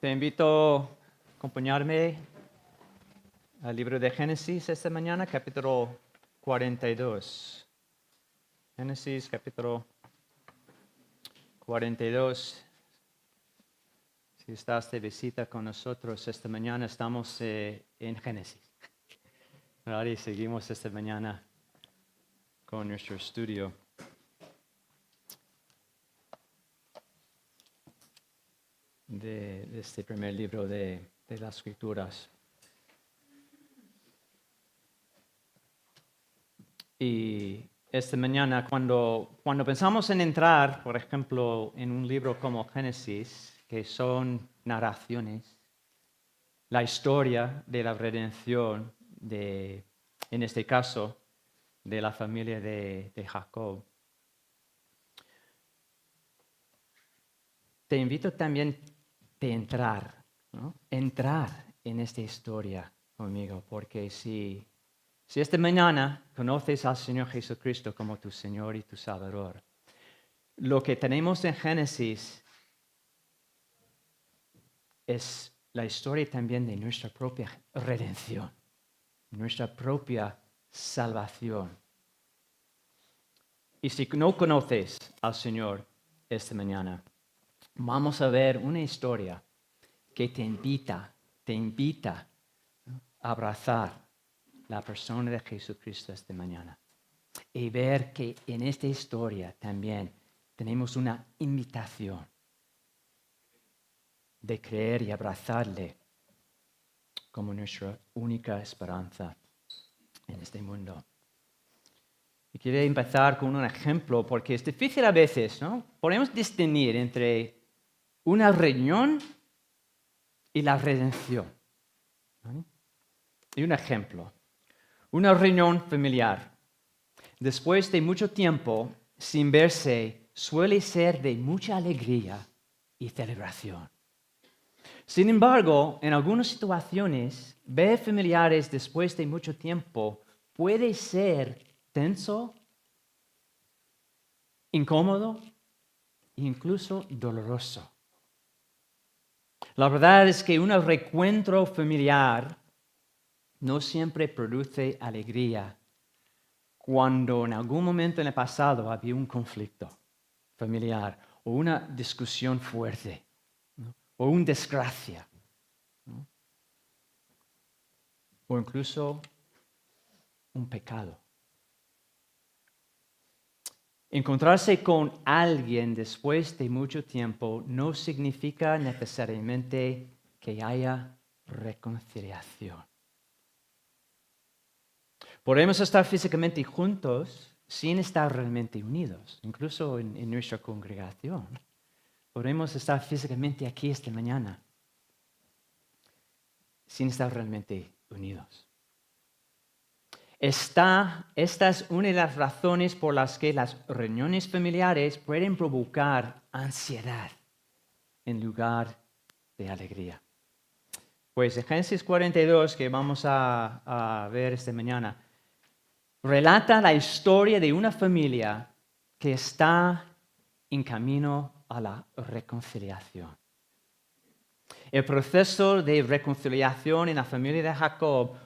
Te invito a acompañarme al libro de Génesis esta mañana, capítulo 42. Génesis, capítulo 42. Si estás de visita con nosotros esta mañana, estamos en Génesis. Y seguimos esta mañana con nuestro estudio. De este primer libro de las Escrituras. Y esta mañana, cuando pensamos en entrar, por ejemplo, en un libro como Génesis, que son narraciones, la historia de la redención, en este caso, de la familia de Jacob, te invito también a entrar, ¿no? Entrar en esta historia conmigo, porque si esta mañana conoces al Señor Jesucristo como tu Señor y tu Salvador, lo que tenemos en Génesis es la historia también de nuestra propia redención, nuestra propia salvación. Y si no conoces al Señor esta mañana, vamos a ver una historia que te invita a abrazar la persona de Jesucristo esta mañana y ver que en esta historia también tenemos una invitación de creer y abrazarle como nuestra única esperanza en este mundo. Y quiero empezar con un ejemplo porque es difícil a veces, ¿no? Podemos distinguir entre una reunión y la redención, ¿no? Y un ejemplo, una reunión familiar, después de mucho tiempo sin verse, suele ser de mucha alegría y celebración. Sin embargo, en algunas situaciones, ver familiares después de mucho tiempo puede ser tenso, incómodo e incluso doloroso. La verdad es que un reencuentro familiar no siempre produce alegría cuando en algún momento en el pasado había un conflicto familiar o una discusión fuerte, ¿no? O una desgracia, ¿no? O incluso un pecado. Encontrarse con alguien después de mucho tiempo no significa necesariamente que haya reconciliación. Podemos estar físicamente juntos sin estar realmente unidos, incluso en nuestra congregación. Podemos estar físicamente aquí esta mañana sin estar realmente unidos. Esta es una de las razones por las que las reuniones familiares pueden provocar ansiedad en lugar de alegría. Pues en Génesis 42, que vamos a ver esta mañana, relata la historia de una familia que está en camino a la reconciliación. El proceso de reconciliación en la familia de Jacob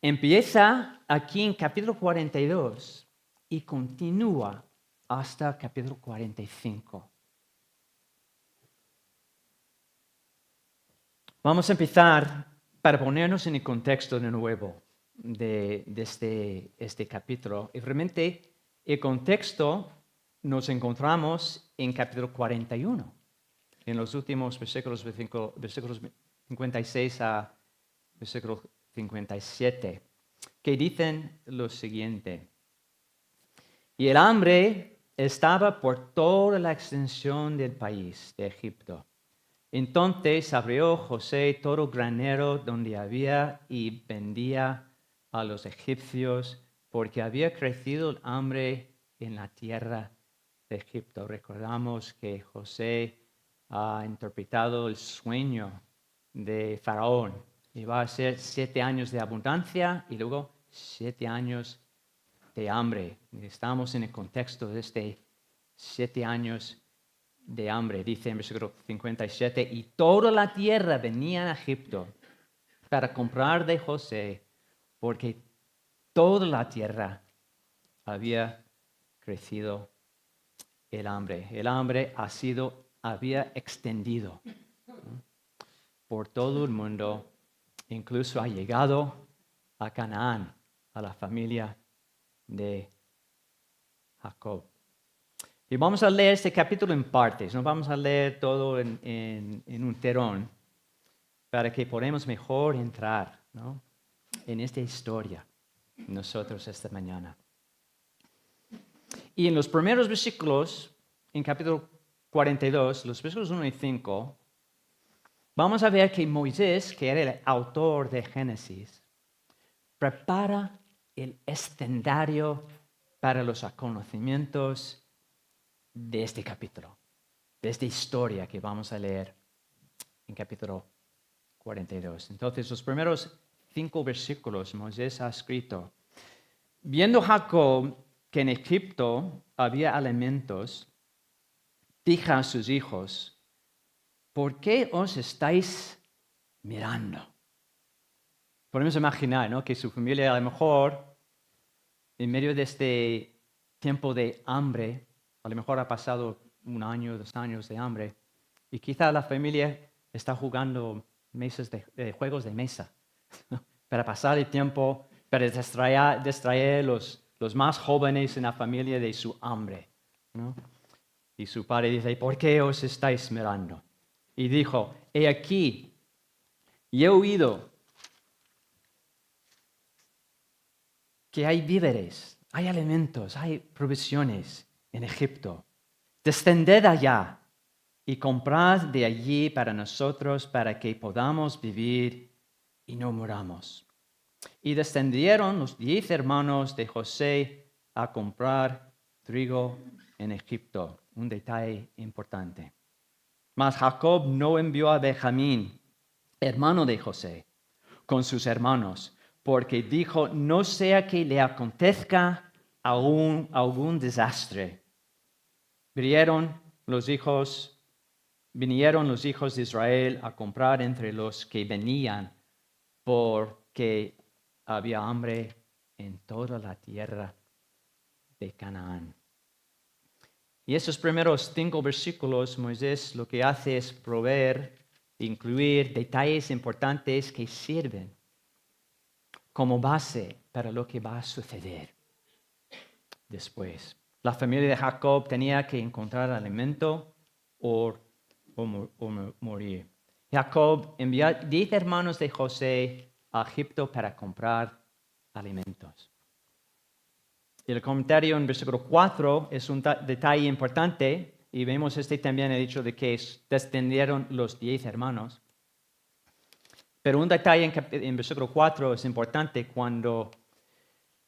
empieza aquí en capítulo 42 y continúa hasta el capítulo 45. Vamos a empezar para ponernos en el contexto de nuevo de este capítulo. Y realmente el contexto nos encontramos en capítulo 41, en los últimos versículos 56 a versículo 57, que dicen lo siguiente: y el hambre estaba por toda la extensión del país de Egipto. Entonces abrió José todo granero donde había y vendía a los egipcios, porque había crecido el hambre en la tierra de Egipto. Recordamos que José ha interpretado el sueño de Faraón. Y va a ser 7 años de abundancia y luego 7 años de hambre. Estamos en el contexto de 7 años de hambre. Dice en versículo 57, y toda la tierra venía a Egipto para comprar de José, porque toda la tierra había crecido el hambre. El hambre había extendido por todo el mundo, incluso ha llegado a Canaán, a la familia de Jacob. Y vamos a leer este capítulo en partes, no vamos a leer todo en un tirón, para que podamos mejor entrar, ¿no?, en esta historia nosotros esta mañana. Y en los primeros versículos, en capítulo 42, los versículos 1 y 5, vamos a ver que Moisés, que era el autor de Génesis, prepara el escenario para los acontecimientos de este capítulo, de esta historia que vamos a leer en capítulo 42. Entonces, los primeros 5 versículos, Moisés ha escrito: viendo Jacob que en Egipto había alimentos, dijo a sus hijos: ¿por qué os estáis mirando? Podemos imaginar, ¿no?, que su familia, a lo mejor, en medio de este tiempo de hambre, a lo mejor ha pasado 1 año, 2 años de hambre, y quizá la familia está jugando juegos de mesa para pasar el tiempo, para distraer los más jóvenes en la familia de su hambre, ¿no? Y su padre dice: ¿por qué os estáis mirando? Y dijo: he aquí, y he oído que hay víveres, hay alimentos, hay provisiones en Egipto. Descended allá y comprad de allí para nosotros, para que podamos vivir y no muramos. Y descendieron los 10 hermanos de José a comprar trigo en Egipto. Un detalle importante. Mas Jacob no envió a Benjamín, hermano de José, con sus hermanos, porque dijo: no sea que le acontezca algún desastre. Vinieron los hijos de Israel a comprar entre los que venían, porque había hambre en toda la tierra de Canaán. Y esos primeros 5 versículos, Moisés lo que hace es incluir detalles importantes que sirven como base para lo que va a suceder después. La familia de Jacob tenía que encontrar alimento o morir. Jacob envió 10 hermanos de José a Egipto para comprar alimentos. Y el comentario en versículo 4 es un detalle importante, y vemos también el hecho de que descendieron los 10 hermanos. Pero un detalle en versículo 4 es importante cuando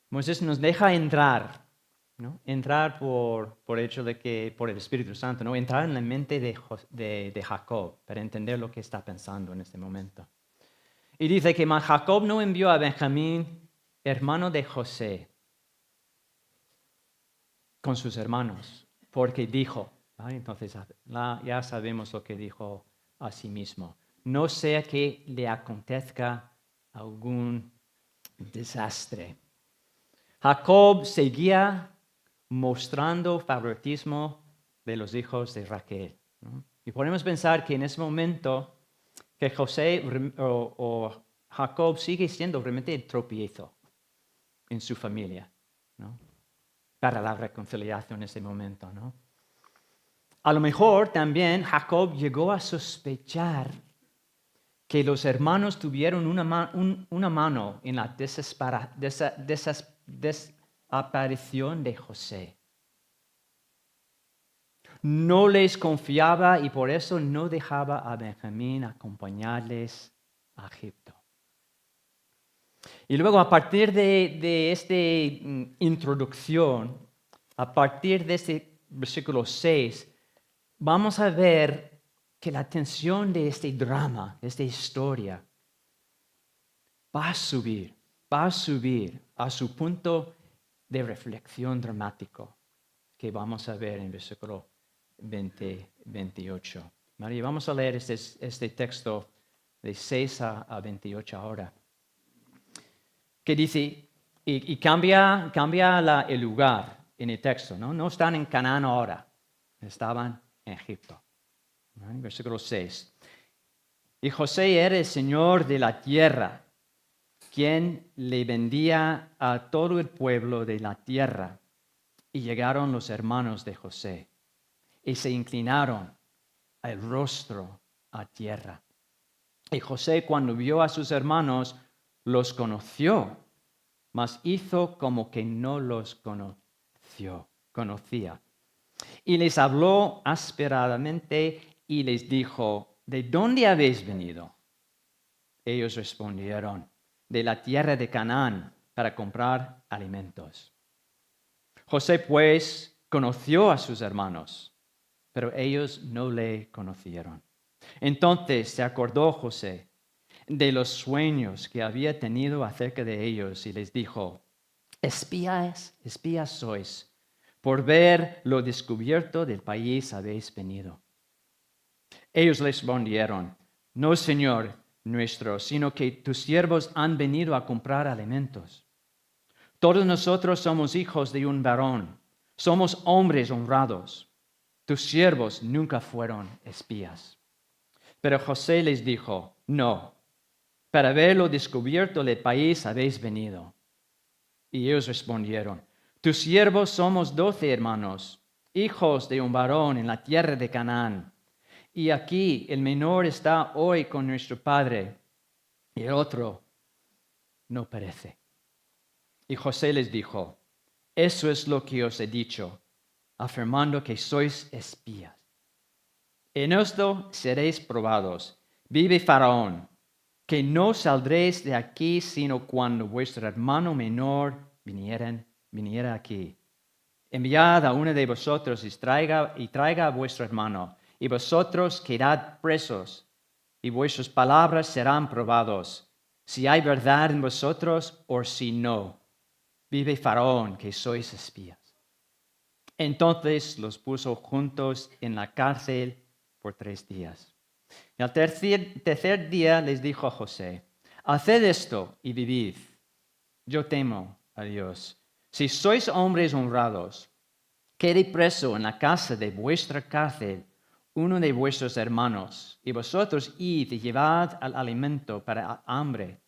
Moisés nos deja entrar, ¿no? Entrar por el hecho de que, por el Espíritu Santo, ¿no? Entrar en la mente de Jacob para entender lo que está pensando en este momento. Y dice que Jacob no envió a Benjamín, hermano de José, con sus hermanos, porque dijo, ¿vale? Entonces ya sabemos lo que dijo a sí mismo: no sea que le acontezca algún desastre. Jacob seguía mostrando favoritismo de los hijos de Raquel, ¿no? Y podemos pensar que en ese momento que José o Jacob sigue siendo realmente el tropiezo en su familia, ¿no?, para la reconciliación en ese momento, ¿no? A lo mejor también Jacob llegó a sospechar que los hermanos tuvieron una mano en la desaparición de José. No les confiaba y por eso no dejaba a Benjamín acompañarles a Egipto. Y luego, a partir de esta introducción, a partir de este versículo 6, vamos a ver que la tensión de este drama, de esta historia, va a subir a su punto de reflexión dramático, que vamos a ver en versículo 28. María, vamos a leer este texto de 6 a 28 ahora, que dice, y cambia el lugar en el texto, ¿no? No están en Canaán ahora, estaban en Egipto. ¿No? Versículo 6. Y José era el señor de la tierra, quien le vendía a todo el pueblo de la tierra. Y llegaron los hermanos de José, y se inclinaron el rostro a tierra. Y José, cuando vio a sus hermanos, los conoció, mas hizo como que no los conocía. Y les habló ásperamente y les dijo, ¿de dónde habéis venido? Ellos respondieron, de la tierra de Canaán, para comprar alimentos. José, pues, conoció a sus hermanos, pero ellos no le conocieron. Entonces se acordó José de los sueños que había tenido acerca de ellos y les dijo, espías sois, por ver lo descubierto del país habéis venido. Ellos les respondieron, no, Señor nuestro, sino que tus siervos han venido a comprar alimentos. Todos nosotros somos hijos de un varón, somos hombres honrados. Tus siervos nunca fueron espías. Pero José les dijo, no, para ver lo descubierto del país habéis venido. Y ellos respondieron, tus siervos somos 12 hermanos, hijos de un varón en la tierra de Canaán. Y aquí el menor está hoy con nuestro padre, y el otro no perece. Y José les dijo, eso es lo que os he dicho, afirmando que sois espías. En esto seréis probados. Vive Faraón, que no saldréis de aquí sino cuando vuestro hermano menor viniera aquí. Enviad a uno de vosotros y traiga a vuestro hermano, y vosotros quedad presos, y vuestras palabras serán probados, si hay verdad en vosotros o si no. Vive Faraón, que sois espías. Entonces los puso juntos en la cárcel por 3 días. Y al tercer día les dijo a José, haced esto y vivid. Yo temo a Dios. Si sois hombres honrados, quede preso en la casa de vuestra cárcel uno de vuestros hermanos, y vosotros id y llevad al alimento para hambre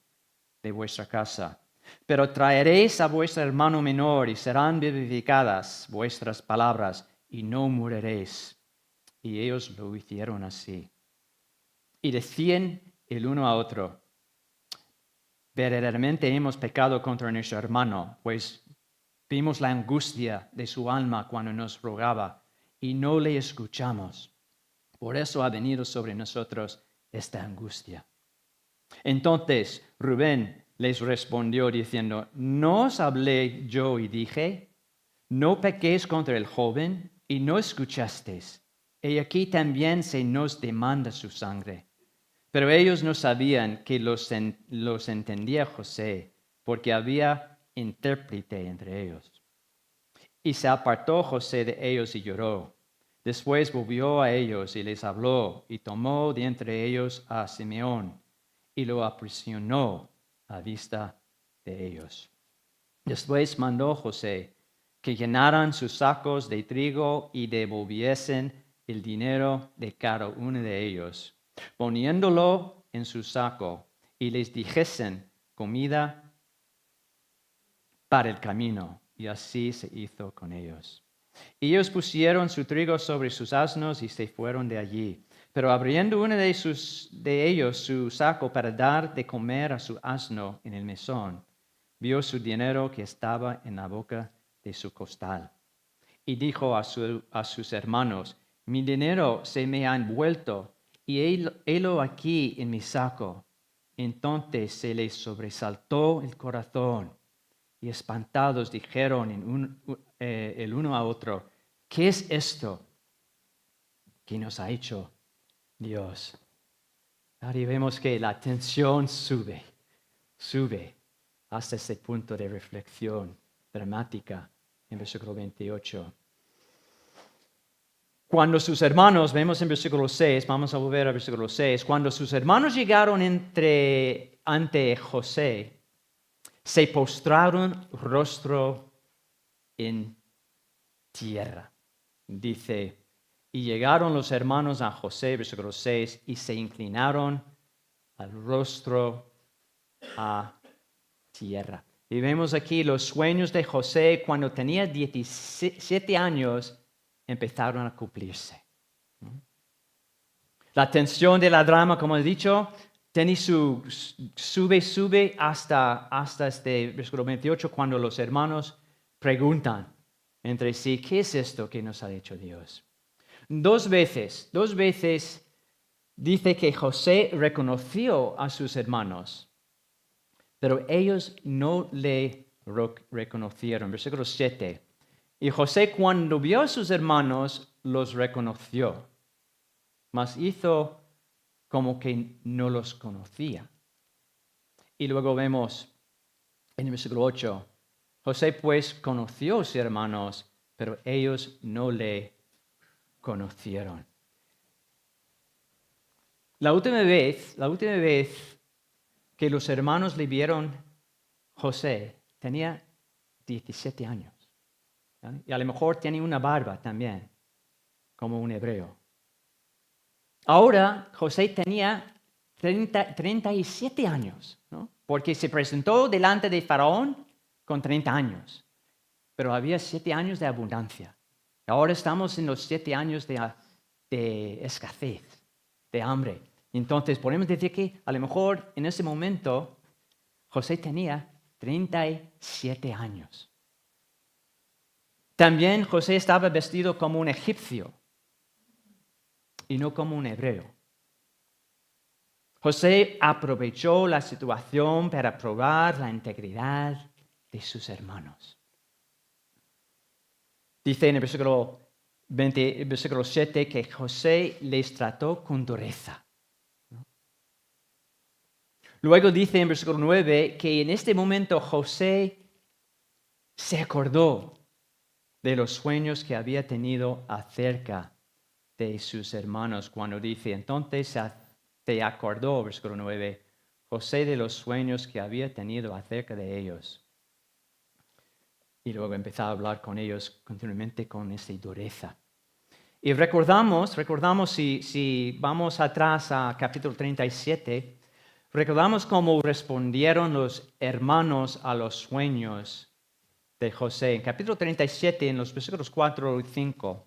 de vuestra casa. Pero traeréis a vuestro hermano menor y serán vivificadas vuestras palabras y no moriréis. Y ellos lo hicieron así. Y decían el uno a otro, verdaderamente hemos pecado contra nuestro hermano, pues vimos la angustia de su alma cuando nos rogaba y no le escuchamos. Por eso ha venido sobre nosotros esta angustia. Entonces Rubén les respondió diciendo, ¿no os hablé yo y dije, no pequéis contra el joven y no escuchasteis? Y aquí también se nos demanda su sangre. Pero ellos no sabían que los entendía José, porque había intérprete entre ellos. Y se apartó José de ellos y lloró. Después volvió a ellos y les habló, y tomó de entre ellos a Simeón, y lo aprisionó a vista de ellos. Después mandó José que llenaran sus sacos de trigo y devolviesen el dinero de cada uno de ellos, poniéndolo en su saco, y les dijesen comida para el camino, y así se hizo con ellos. Y ellos pusieron su trigo sobre sus asnos y se fueron de allí. Pero abriendo uno de ellos su saco para dar de comer a su asno en el mesón, vio su dinero que estaba en la boca de su costal. Y dijo a sus hermanos, mi dinero se me ha envuelto y helo aquí en mi saco. Entonces se les sobresaltó el corazón y espantados dijeron el uno a otro, ¿qué es esto que nos ha hecho Dios? Ahora vemos que la tensión sube hasta ese punto de reflexión dramática en versículo 28. Cuando sus hermanos, vemos en versículo 6, vamos a volver al versículo 6, cuando sus hermanos llegaron ante José, se postraron rostro en tierra. Dice, y llegaron los hermanos a José, versículo 6, y se inclinaron al rostro a tierra. Y vemos aquí los sueños de José cuando tenía 17 años empezaron a cumplirse. La tensión de la drama, como he dicho, sube hasta este versículo 28 cuando los hermanos preguntan entre sí, ¿qué es esto que nos ha hecho Dios? Dos veces dice que José reconoció a sus hermanos, pero ellos no le reconocieron. Versículo 7. Y José cuando vio a sus hermanos, los reconoció, mas hizo como que no los conocía. Y luego vemos en el versículo 8, José pues conoció a sus hermanos, pero ellos no le conocieron. La última vez que los hermanos le vieron, José tenía 17 años. ¿Vale? Y a lo mejor tenía una barba también, como un hebreo. Ahora José tenía 37 años, ¿no? Porque se presentó delante de Faraón con 30 años. Pero había 7 años de abundancia. Ahora estamos en los 7 años de escasez, de hambre. Entonces podemos decir que a lo mejor en ese momento José tenía 37 años. También José estaba vestido como un egipcio y no como un hebreo. José aprovechó la situación para probar la integridad de sus hermanos. Dice en el versículo 7 que José les trató con dureza. Luego dice en versículo 9 que en este momento José se acordó de los sueños que había tenido acerca de sus hermanos. Cuando dice, entonces se acordó, versículo 9, José de los sueños que había tenido acerca de ellos. Y luego empezó a hablar con ellos continuamente con esa dureza. Y recordamos si vamos atrás a capítulo 37, recordamos cómo respondieron los hermanos a los sueños de José. En capítulo 37, en los versículos 4 y 5,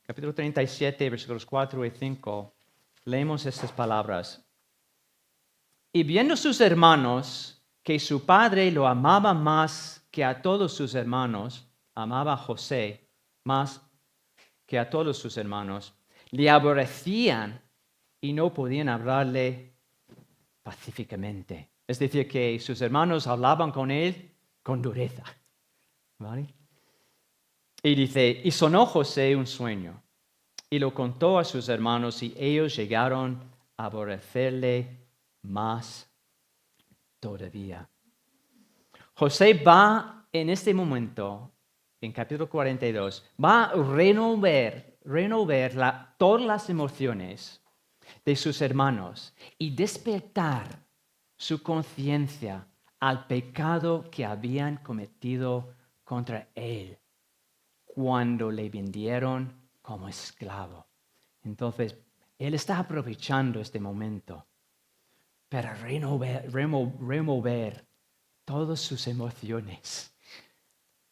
capítulo 37, versículos 4 y 5, leemos estas palabras. Y viendo sus hermanos que su padre lo amaba más que a todos sus hermanos, amaba a José más que a todos sus hermanos, le aborrecían y no podían hablarle pacíficamente. Es decir, que sus hermanos hablaban con él con dureza. ¿Vale? Y dice, y sonó José un sueño, y lo contó a sus hermanos, y ellos llegaron a aborrecerle más todavía. José va en este momento, en capítulo 42, va a renovar todas las emociones de sus hermanos y despertar su conciencia al pecado que habían cometido contra él cuando le vendieron como esclavo. Entonces, él está aprovechando este momento para remover todas sus emociones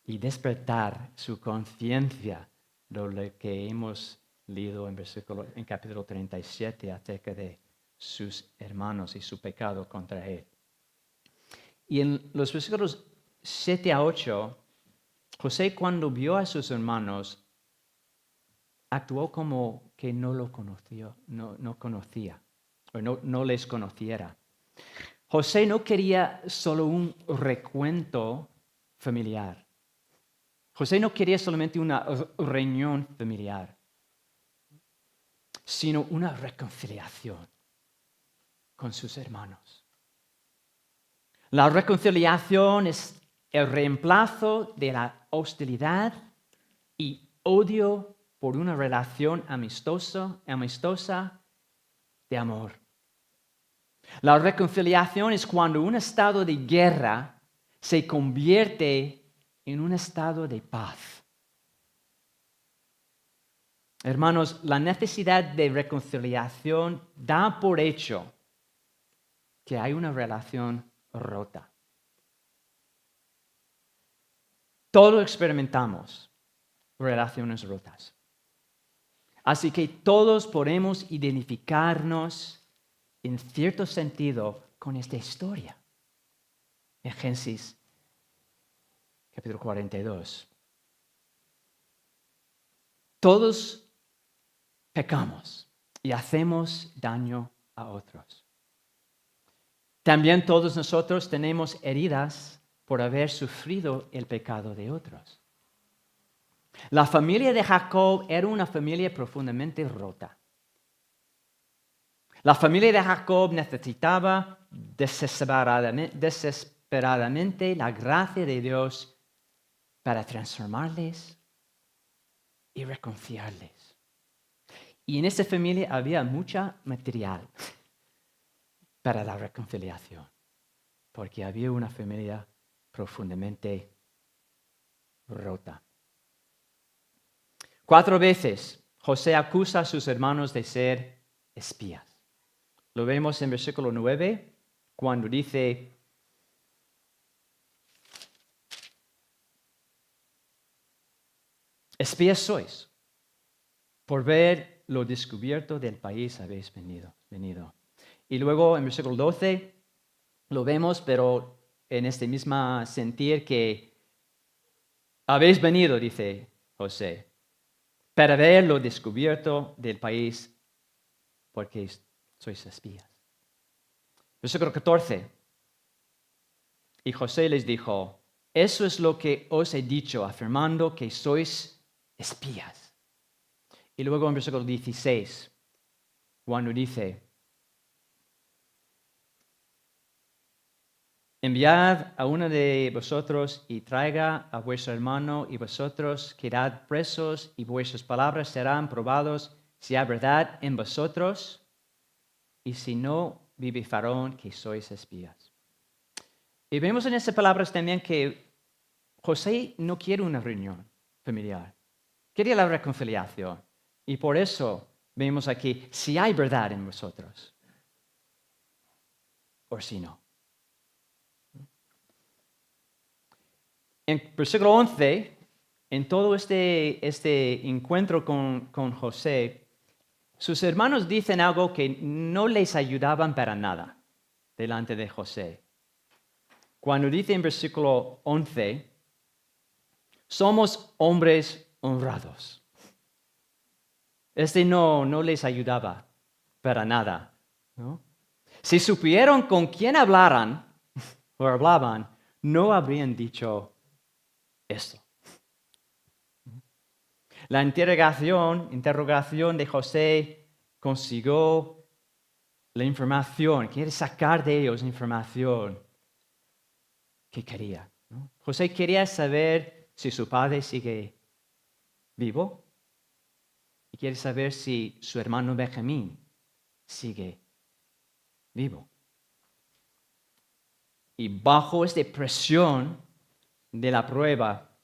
y despertar su conciencia de lo que hemos leído en capítulo 37 acerca de sus hermanos y su pecado contra él. Y en los versículos 7 a 8, José cuando vio a sus hermanos, actuó como que no lo conoció, no conocía, o no les conociera. José no quería solo un recuento familiar. José no quería solamente una reunión familiar, sino una reconciliación con sus hermanos. La reconciliación es el reemplazo de la hostilidad y odio por una relación amistosa de amor. La reconciliación es cuando un estado de guerra se convierte en un estado de paz. Hermanos, la necesidad de reconciliación da por hecho que hay una relación rota. Todos experimentamos relaciones rotas. Así que todos podemos identificarnos en cierto sentido con esta historia. En Génesis capítulo 42. Todos pecamos y hacemos daño a otros. También todos nosotros tenemos heridas por haber sufrido el pecado de otros. La familia de Jacob era una familia profundamente rota. La familia de Jacob necesitaba desesperadamente la gracia de Dios para transformarles y reconciliarles. Y en esa familia había mucha material para la reconciliación, porque había una familia profundamente rota. 4 veces José acusa a sus hermanos de ser espías. Lo vemos en versículo 9, cuando dice: espías sois, por ver lo descubierto del país habéis venido. Y luego en versículo 12 lo vemos, pero en este mismo sentir, que habéis venido, dice José, para ver lo descubierto del país, porque sois espías. Versículo 14. Y José les dijo: eso es lo que os he dicho, afirmando que sois espías. Y luego en versículo 16, cuando dice: enviad a uno de vosotros y traiga a vuestro hermano, y vosotros quedad presos, y vuestras palabras serán probados si hay verdad en vosotros, y si no, vivificaron que sois espías. Y vemos en estas palabras también que José no quiere una reunión familiar, quiere la reconciliación. Y por eso vemos aquí, si hay verdad en vosotros, o si no. En versículo 11, en todo este encuentro con José, sus hermanos dicen algo que no les ayudaban para nada delante de José. Cuando dice en versículo 11, somos hombres honrados. No les ayudaba para nada, ¿no? Si supieron con quién hablaban, no habrían dicho esto. La interrogación de José consiguió la información, quiere sacar de ellos información que quería, ¿no? José quería saber si su padre sigue vivo y quiere saber si su hermano Benjamín sigue vivo. Y bajo esta presión de la prueba,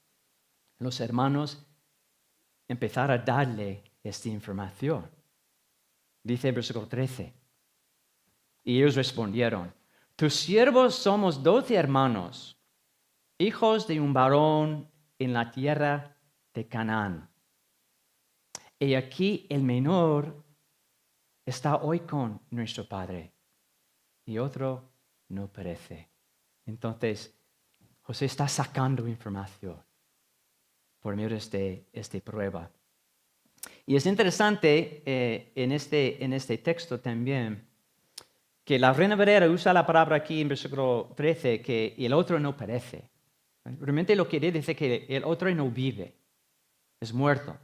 los hermanos empezaron a darle esta información. Dice el versículo 13. Y ellos respondieron: tus siervos somos 12 hermanos, hijos de un varón en la tierra de Canaán. Y aquí el menor está hoy con nuestro padre, y otro no perece. Entonces, José está sacando información por medio de esta prueba. Y es interesante en este texto también que la Reina Valera usa la palabra aquí en versículo 13, que el otro no perece. Realmente lo que dice que el otro no vive, es muerto.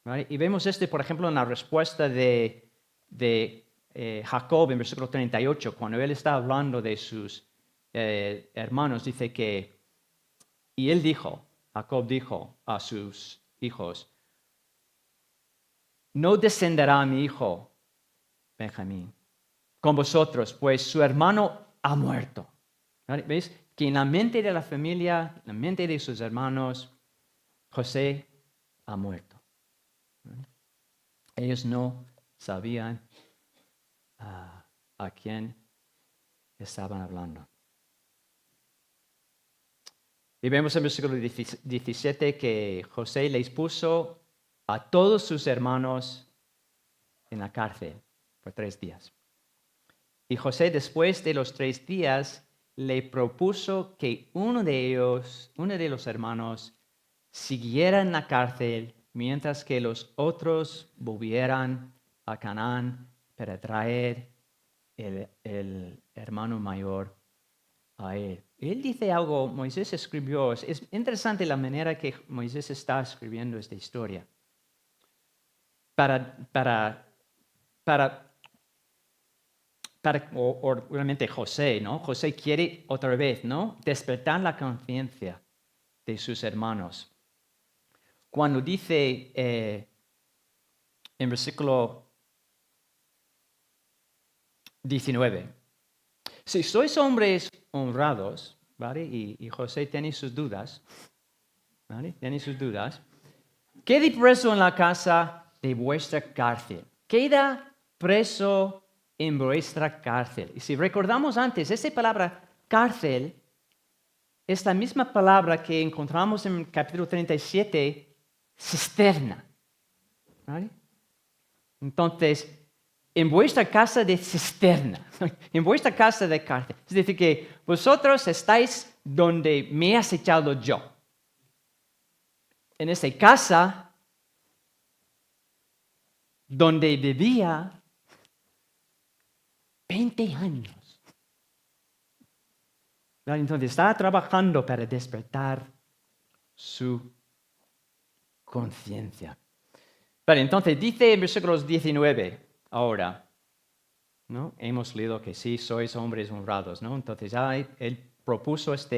¿Vale? Y vemos por ejemplo, en la respuesta de Jacob en versículo 38, cuando él está hablando de sus hermanos, dice que, y Jacob dijo a sus hijos: no descenderá mi hijo Benjamín con vosotros, pues su hermano ha muerto. ¿Veis? Que en la mente de la familia, en la mente de sus hermanos, José ha muerto. Ellos no sabían a quién estaban hablando. Y vemos en el versículo 17 que José les puso a todos sus hermanos en la cárcel por 3 días. Y José, después de los 3 días, le propuso que uno de los hermanos, siguiera en la cárcel mientras que los otros volvieran a Canaán para traer el hermano mayor a él. Él dice algo, Moisés escribió, es interesante la manera que Moisés está escribiendo esta historia. O realmente José, ¿no? José quiere otra vez, ¿no? Despertar la conciencia de sus hermanos. Cuando dice en versículo 19, si sois hombres honrados, ¿vale? Y José tiene sus dudas, ¿vale? Tiene sus dudas. Quede preso en la casa de vuestra cárcel. Queda preso en vuestra cárcel. Y si recordamos antes, esa palabra cárcel es la misma palabra que encontramos en el capítulo 37, cisterna. ¿Vale? Entonces, en vuestra casa de cisterna, en vuestra casa de cárcel. Es decir, que vosotros estáis donde me has echado yo. En esa casa donde vivía 20 años. Entonces estaba trabajando para despertar su conciencia. Vale, entonces dice en versículos 19 ahora, ¿no? Hemos leído que sí, sois hombres honrados, ¿no? Entonces ya él propuso esta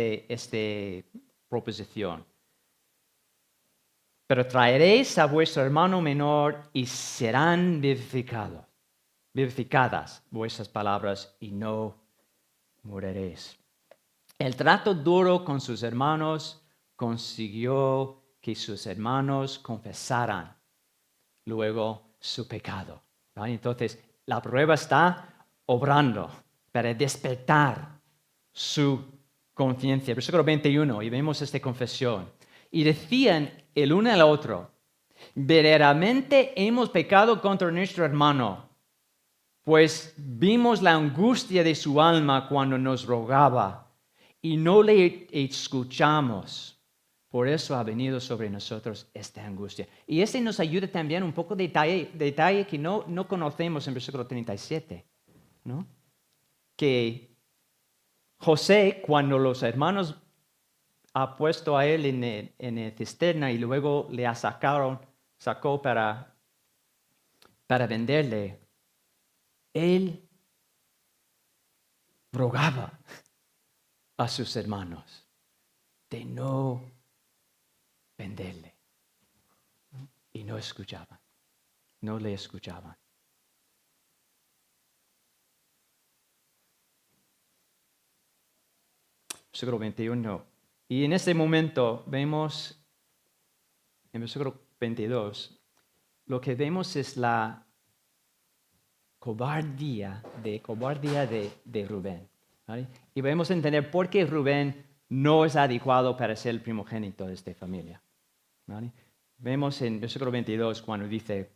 proposición. Pero traeréis a vuestro hermano menor y serán vivificadas vuestras palabras y no moriréis. El trato duro con sus hermanos consiguió que sus hermanos confesaran luego su pecado. ¿Vale? Entonces, la prueba está obrando para despertar su conciencia. Versículo 21, y vemos esta confesión. Y decían el uno al otro, verdaderamente hemos pecado contra nuestro hermano, pues vimos la angustia de su alma cuando nos rogaba y no le escuchamos. Por eso ha venido sobre nosotros esta angustia. Y este nos ayuda también un poco de detalle que no conocemos en versículo 37, ¿no? Que José, cuando los hermanos ha puesto a él en el cisterna y luego le sacó para venderle, él rogaba a sus hermanos de no venderle. Y no escuchaban, no le escuchaban. Versículo 21. Y en ese momento vemos, en versículo 22, lo que vemos es la cobardía de Rubén. ¿Vale? Y podemos entender por qué Rubén no es adecuado para ser el primogénito de esta familia. ¿Vale? Vemos en versículo 22 cuando dice,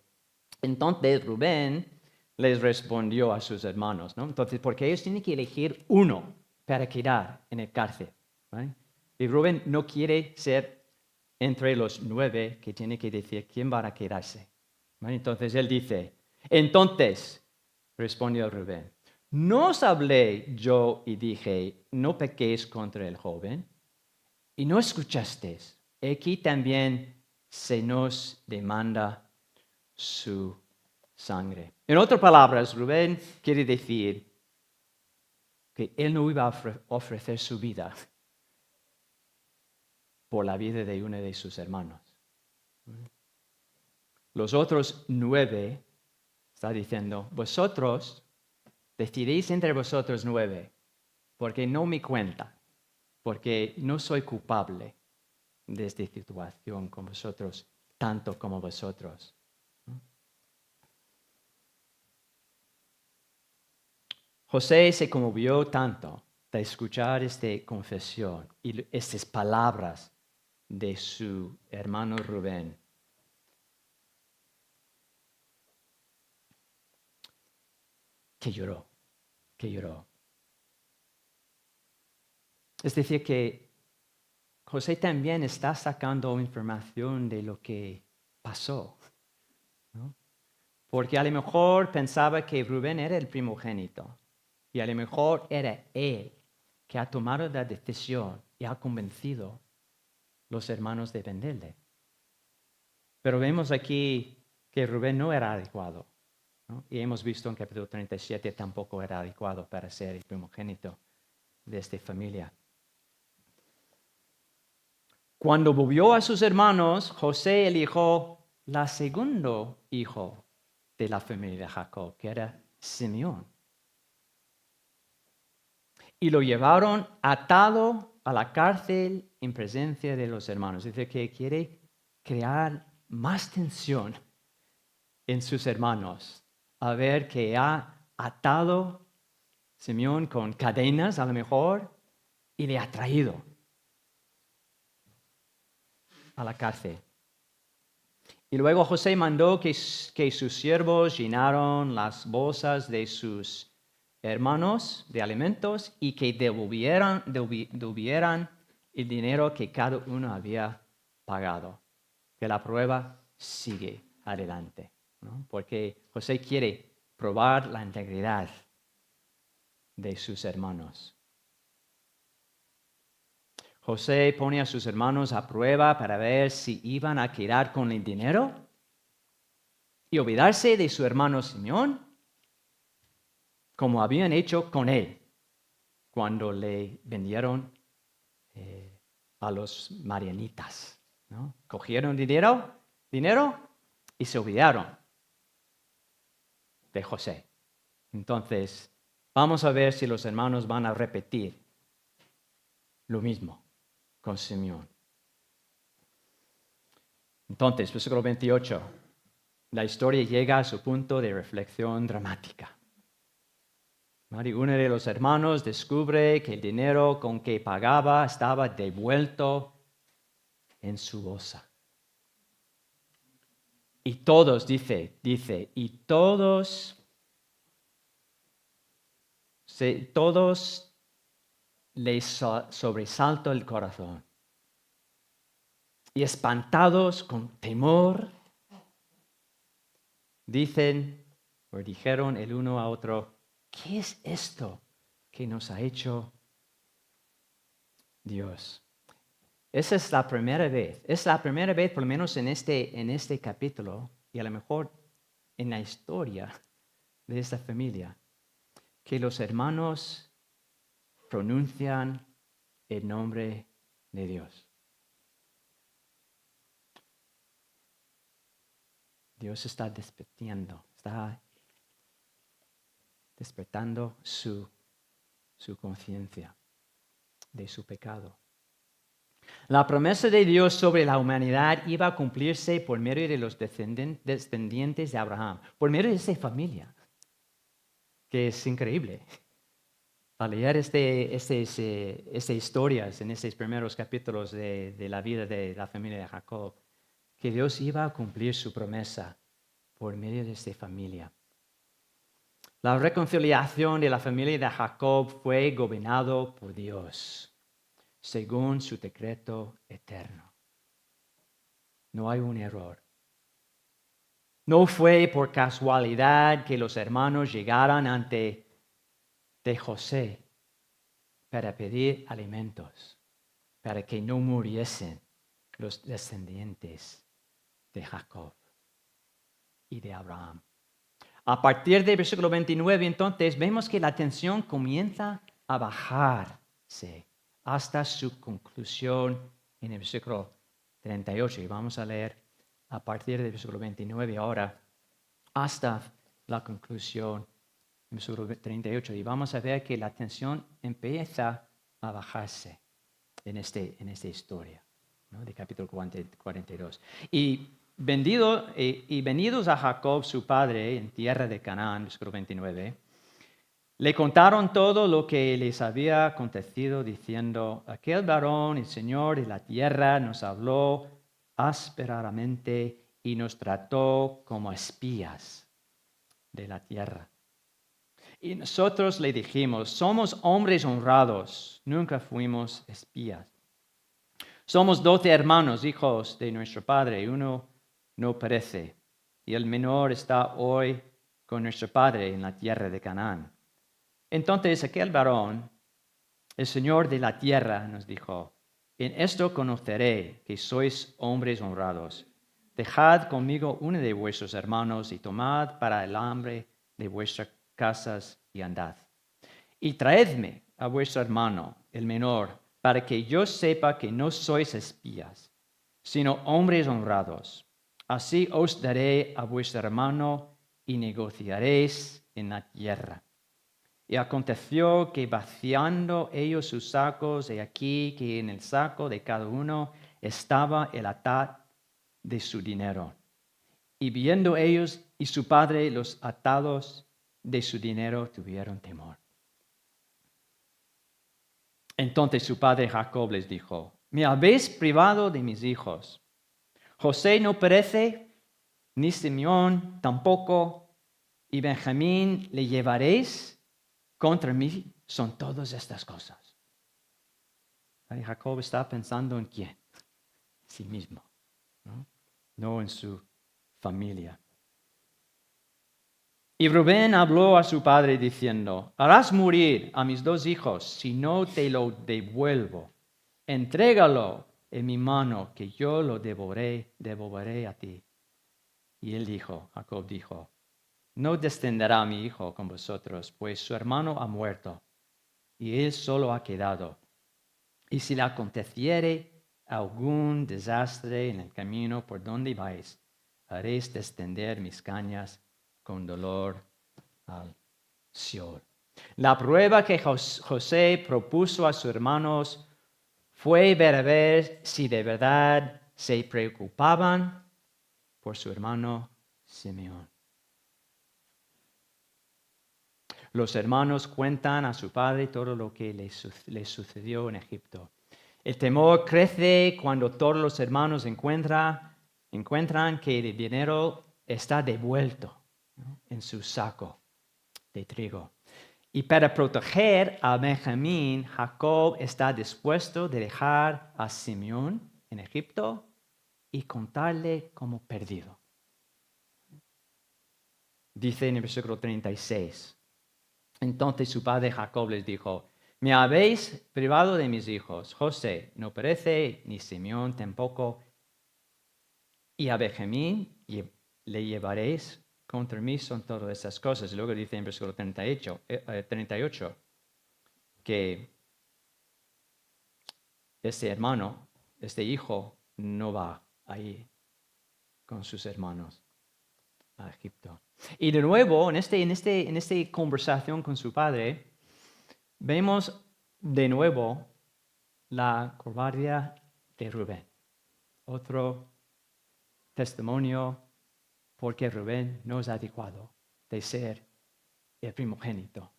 entonces Rubén les respondió a sus hermanos, ¿no? Entonces, porque ellos tienen que elegir uno para quedar en el cárcel. ¿Vale? Y Rubén no quiere ser entre los 9 que tiene que decir quién va a quedarse. ¿Vale? Entonces él dice, entonces respondió Rubén, ¿no os hablé yo y dije, no pequéis contra el joven? Y no escuchasteis. Aquí también se nos demanda su sangre. En otras palabras, Rubén quiere decir que él no iba a ofrecer su vida por la vida de uno de sus hermanos. los otros 9, está diciendo, vosotros decidís entre vosotros 9, porque no me cuenta, porque no soy culpable de esta situación con vosotros, tanto como vosotros. José se conmovió tanto de escuchar esta confesión y estas palabras de su hermano Rubén, que lloró. Es decir, que José también está sacando información de lo que pasó, ¿no? Porque a lo mejor pensaba que Rubén era el primogénito y a lo mejor era él que ha tomado la decisión y ha convencido a los hermanos de venderle. Pero vemos aquí que Rubén no era adecuado, ¿no? Y hemos visto en capítulo 37 tampoco era adecuado para ser el primogénito de esta familia. Cuando volvió a sus hermanos, José eligió la segundo hijo de la familia de Jacob, que era Simeón. Y lo llevaron atado a la cárcel en presencia de los hermanos. Es decir, que quiere crear más tensión en sus hermanos, a ver que ha atado Simeón con cadenas a lo mejor y le ha traído a la cárcel. Y luego José mandó que sus siervos llenaron las bolsas de sus hermanos de alimentos y que devolvieran el dinero que cada uno había pagado. Que la prueba sigue adelante, ¿no? Porque José quiere probar la integridad de sus hermanos. José pone a sus hermanos a prueba para ver si iban a quedar con el dinero y olvidarse de su hermano Simeón, como habían hecho con él cuando le vendieron a los marianitas, ¿no? Cogieron dinero y se olvidaron de José. Entonces, vamos a ver si los hermanos van a repetir lo mismo con Simeón. Entonces, versículo 28, la historia llega a su punto de reflexión dramática. Uno de los hermanos descubre que el dinero con que pagaba estaba devuelto en su bolsa. Y todos, dice, y todos les sobresaltó el corazón. Y espantados con temor, dijeron el uno a otro, ¿qué es esto que nos ha hecho Dios? Esa es la primera vez. Es la primera vez, por lo menos en este capítulo, y a lo mejor en la historia de esta familia, que los hermanos pronuncian el nombre de Dios. Dios está despertando su conciencia de su pecado. La promesa de Dios sobre la humanidad iba a cumplirse por medio de los descendientes de Abraham, por medio de esa familia, que es increíble. Al leer estas historias en estos primeros capítulos de la vida de la familia de Jacob, que Dios iba a cumplir su promesa por medio de esta familia. La reconciliación de la familia de Jacob fue gobernado por Dios, según su decreto eterno. No hay un error. No fue por casualidad que los hermanos llegaran ante de José para pedir alimentos, para que no muriesen los descendientes de Jacob y de Abraham. A partir del versículo 29, entonces, vemos que la tensión comienza a bajarse hasta su conclusión en el versículo 38. Y vamos a leer a partir del versículo 29 ahora, hasta la conclusión, versículo 38. Y vamos a ver que la tensión empieza a bajarse en esta historia, ¿no? De capítulo 42. Y venidos a Jacob, su padre, en tierra de Canaán, versículo 29, le contaron todo lo que les había acontecido, diciendo, aquel varón, el Señor de la tierra, nos habló ásperamente y nos trató como espías de la tierra. Y nosotros le dijimos, somos hombres honrados, nunca fuimos espías. Somos 12 hermanos, hijos de nuestro padre, y uno no perece, y el menor está hoy con nuestro padre en la tierra de Canaán. Entonces aquel varón, el Señor de la tierra, nos dijo, en esto conoceré que sois hombres honrados. Dejad conmigo uno de vuestros hermanos y tomad para el hambre de vuestras casas y andad. Y traedme a vuestro hermano, el menor, para que yo sepa que no sois espías, sino hombres honrados. Así os daré a vuestro hermano y negociaréis en la tierra. Y aconteció que vaciando ellos sus sacos, he aquí que en el saco de cada uno estaba el atad de su dinero. Y viendo ellos y su padre los atados de su dinero, tuvieron temor. Entonces su padre Jacob les dijo, me habéis privado de mis hijos. José no perece, ni Simeón tampoco, y Benjamín le llevaréis. Contra mí son todas estas cosas. Y Jacob está pensando en quién, sí mismo, no en su familia. Y Rubén habló a su padre diciendo, harás morir a mis 2 hijos si no te lo devuelvo. Entrégalo en mi mano, que yo lo devolveré a ti. Y él dijo, Jacob dijo, no descenderá mi hijo con vosotros, pues su hermano ha muerto, y él solo ha quedado. Y si le aconteciere algún desastre en el camino por donde vais, haréis descender mis cañas con dolor al Seol. La prueba que José propuso a sus hermanos fue ver si de verdad se preocupaban por su hermano Simeón. Los hermanos cuentan a su padre todo lo que les sucedió en Egipto. El temor crece cuando todos los hermanos encuentran que el dinero está devuelto, ¿no?, en su saco de trigo. Y para proteger a Benjamín, Jacob está dispuesto de dejar a Simeón en Egipto y contarle como perdido. Dice en el versículo 36, entonces su padre Jacob les dijo, me habéis privado de mis hijos, José no perece, ni Simeón tampoco, y a Benjamín le llevaréis. Contra mí son todas esas cosas. Y luego dice en versículo 38 que este hermano, este hijo, no va ahí con sus hermanos a Egipto. Y de nuevo, en esta conversación con su padre, vemos de nuevo la cobardía de Rubén. Otro testimonio porque Rubén no es adecuado de ser el primogénito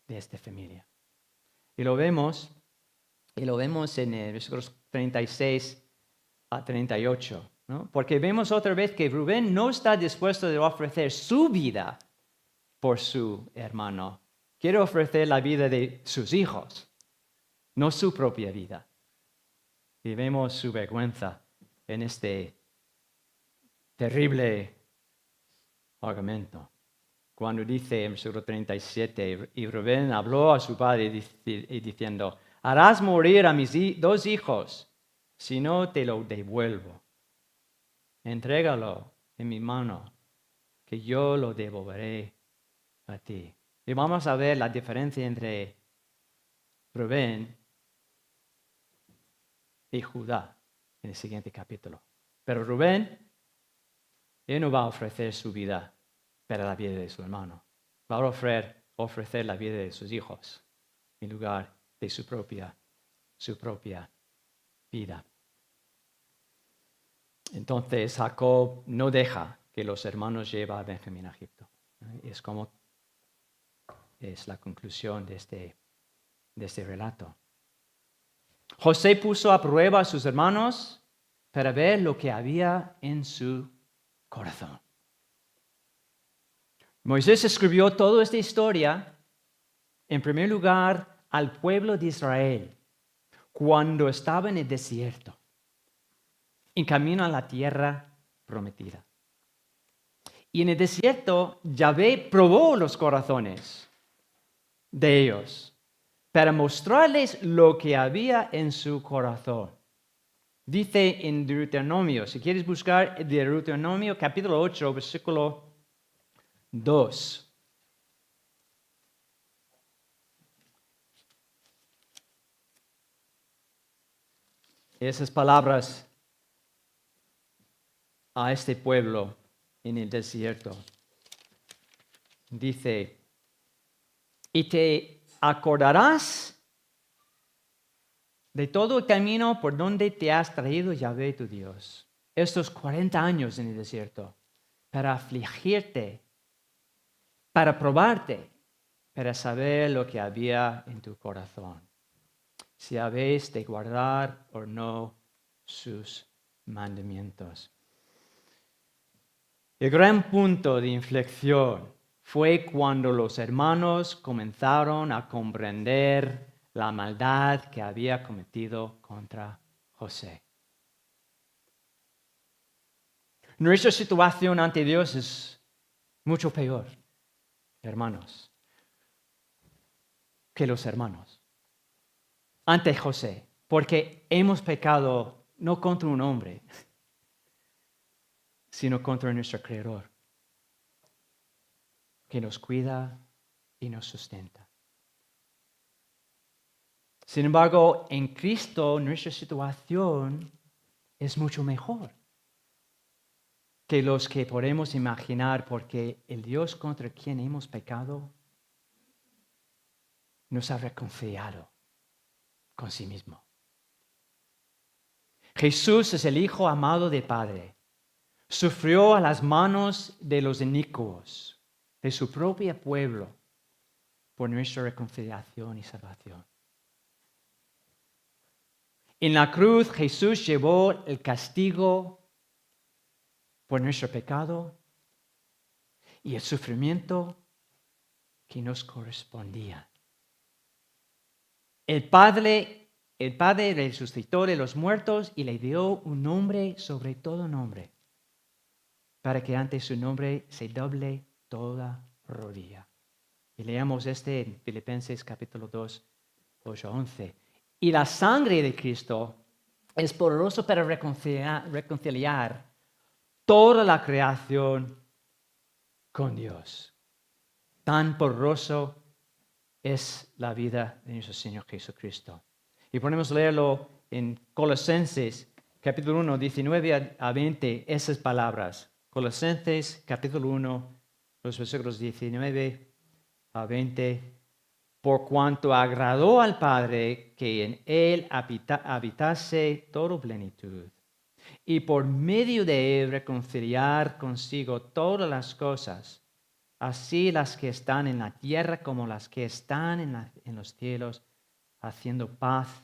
de esta familia. Y lo vemos en el versículos 36 a 38, ¿no? Porque vemos otra vez que Rubén no está dispuesto a ofrecer su vida por su hermano. Quiere ofrecer la vida de sus hijos, no su propia vida. Y vemos su vergüenza en este terrible argumento. Cuando dice en versículo 37, y Rubén habló a su padre diciendo, harás morir a mis 2 hijos, si no te lo devuelvo. Entrégalo en mi mano, que yo lo devolveré a ti. Y vamos a ver la diferencia entre Rubén y Judá en el siguiente capítulo. Pero Rubén Él no va a ofrecer su vida para la vida de su hermano. Va a ofrecer la vida de sus hijos en lugar de su propia vida. Entonces Jacob no deja que los hermanos lleven a Benjamín a Egipto. Es la conclusión de este relato. José puso a prueba a sus hermanos para ver lo que había en su corazón. Moisés escribió toda esta historia, en primer lugar, al pueblo de Israel, cuando estaba en el desierto, en camino a la tierra prometida. Y en el desierto, Yahvé probó los corazones de ellos para mostrarles lo que había en su corazón. Dice en Deuteronomio, si quieres buscar Deuteronomio capítulo 8, versículo 2. Esas palabras a este pueblo en el desierto. Dice, y te acordarás de todo el camino por donde te has traído Yahvé tu Dios, estos 40 años en el desierto, para afligirte, para probarte, para saber lo que había en tu corazón, si habéis de guardar o no sus mandamientos. El gran punto de inflexión fue cuando los hermanos comenzaron a comprender la maldad que había cometido contra José. Nuestra situación ante Dios es mucho peor, hermanos, que los hermanos. Ante José, porque hemos pecado no contra un hombre, sino contra nuestro Creador, que nos cuida y nos sustenta. Sin embargo, en Cristo nuestra situación es mucho mejor que los que podemos imaginar, porque el Dios contra quien hemos pecado nos ha reconciliado con sí mismo. Jesús es el Hijo amado del Padre. Sufrió a las manos de los inicuos, de su propio pueblo, por nuestra reconciliación y salvación. En la cruz Jesús llevó el castigo por nuestro pecado y el sufrimiento que nos correspondía. El Padre resucitó de los muertos y le dio un nombre sobre todo nombre, para que ante su nombre se doble toda rodilla. Y leamos en Filipenses capítulo 2, 8 a 11. Y la sangre de Cristo es poderosa para reconciliar toda la creación con Dios. Tan poderoso es la vida de nuestro Señor Jesucristo. Y podemos leerlo en Colosenses capítulo 1, 19 a 20, esas palabras. Colosenses capítulo 1, los versículos 19 a 20. Por cuanto agradó al Padre que en Él habitase toda plenitud, y por medio de Él reconciliar consigo todas las cosas, así las que están en la tierra como las que están en los cielos, haciendo paz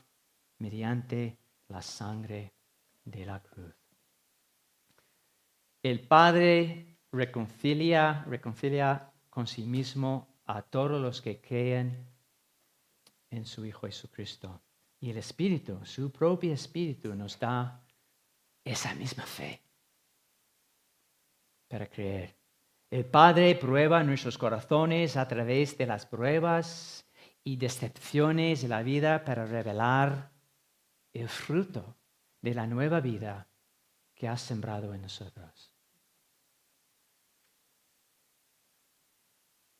mediante la sangre de la cruz. El Padre reconcilia con sí mismo a todos los que creen en su Hijo Jesucristo. Y el Espíritu, su propio Espíritu, nos da esa misma fe para creer. El Padre prueba nuestros corazones a través de las pruebas y decepciones de la vida para revelar el fruto de la nueva vida que ha sembrado en nosotros.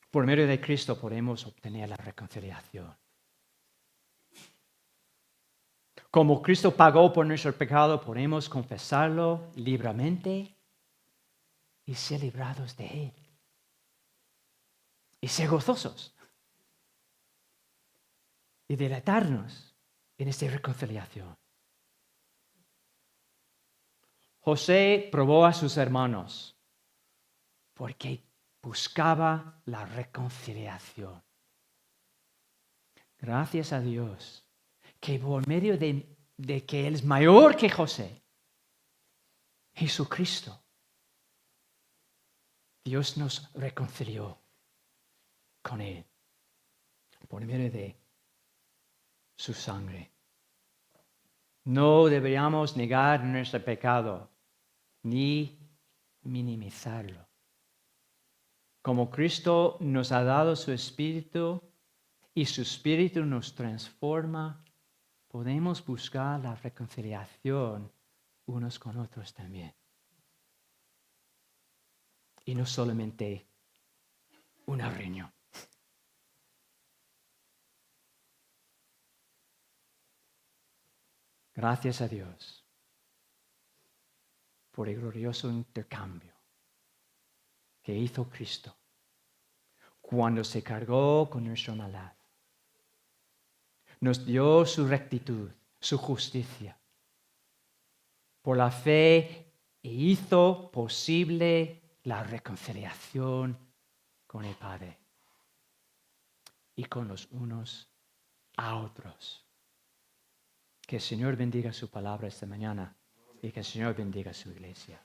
Por medio de Cristo podemos obtener la reconciliación. Como Cristo pagó por nuestro pecado, podemos confesarlo libremente y ser librados de él. Y ser gozosos. Y deleitarnos en esta reconciliación. José probó a sus hermanos porque buscaba la reconciliación. Gracias a Dios que por medio de que Él es mayor que José, Jesucristo, Dios nos reconcilió con Él por medio de su sangre. No deberíamos negar nuestro pecado ni minimizarlo. Como Cristo nos ha dado su Espíritu y su Espíritu nos transforma, podemos buscar la reconciliación unos con otros también. Y no solamente una reunión. Gracias a Dios por el glorioso intercambio que hizo Cristo cuando se cargó con nuestra maldad. Nos dio su rectitud, su justicia. Por la fe hizo posible la reconciliación con el Padre y con los unos a otros. Que el Señor bendiga su palabra esta mañana y que el Señor bendiga su iglesia.